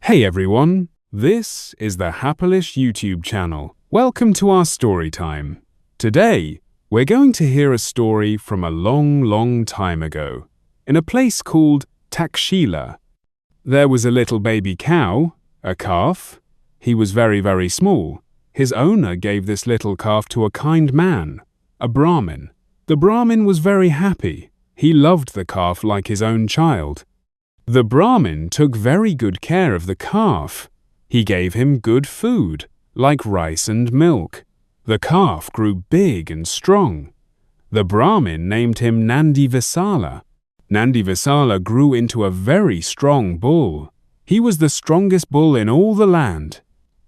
Hey everyone, this is the Happylish YouTube channel. Welcome to our story time. Today, we're going to hear a story from a long time ago, in a place called Takshila. There was a little baby cow, a calf. He was very small. His owner gave this little calf to a kind man, a Brahmin. The Brahmin was very happy. He loved the calf like his own child. The Brahmin took very good care of the calf. He gave him good food, like rice and milk. The calf grew big and strong. The Brahmin named him Nandi-Visāla. Nandi-Visāla grew into a very strong bull. He was the strongest bull in all the land.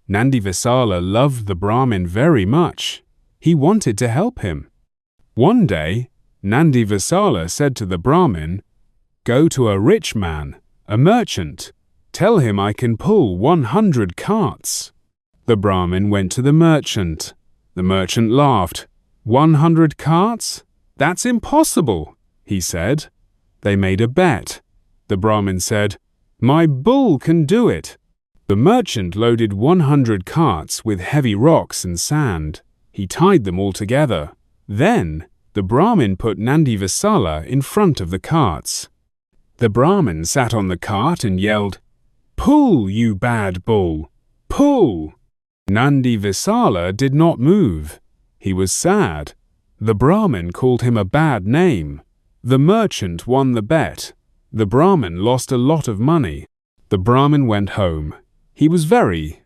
Nandi-Visāla loved the Brahmin very much. He wanted to help him. One day, Nandi-Visāla said to the Brahmin, "Go to a rich man, a merchant. Tell him I can pull 100 carts." The Brahmin went to the merchant. The merchant laughed. 100 carts? That's impossible, he said. They made a bet. The Brahmin said, "My bull can do it." The merchant loaded 100 carts with heavy rocks and sand. He tied them all together. Then, the Brahmin put Nandi-Visāla in front of the carts. The Brahmin sat on the cart and yelled, "Pull, you bad bull! Pull!" Nandi-Visāla did not move. He was sad. The Brahmin called him a bad name. The merchant won the bet. The Brahmin lost a lot of money. The Brahmin went home. He was very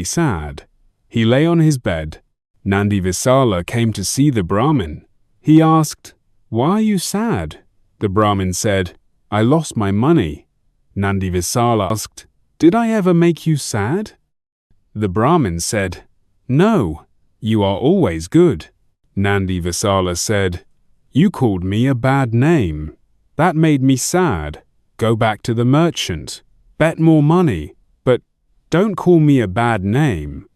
sad. He lay on his bed. Nandi-Visāla came to see the Brahmin. He asked, "Why are you sad?" The Brahmin said, "I lost my money." Nandi-Visāla asked, "Did I ever make you sad?" The Brahmin said, "No, you are always good." Nandi-Visāla said, "You called me a bad name. That made me sad. Go back to the merchant. Bet more money, but don't call me a bad name."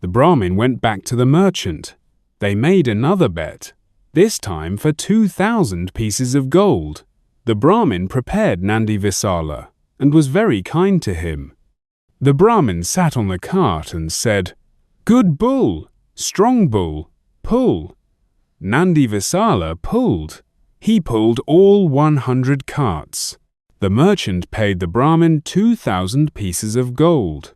The Brahmin went back to the merchant. They made another bet, this time for 2,000 pieces of gold. The Brahmin prepared Nandi-Visāla and was very kind to him. The Brahmin sat on the cart and said, "Good bull, strong bull, pull." Nandi-Visāla pulled. He pulled all 100 carts. The merchant paid the Brahmin 2,000 pieces of gold.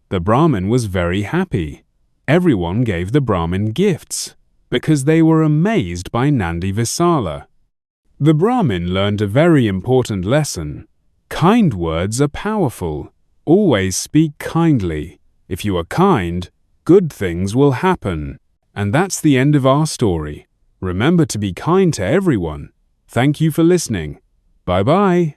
The Brahmin was very happy. Everyone gave the Brahmin gifts because they were amazed by Nandi-Visāla. The Brahmin learned a very important lesson. Kind words are powerful. Always speak kindly. If you are kind, good things will happen. And that's the end of our story. Remember to be kind to everyone. Thank you for listening. Bye-bye.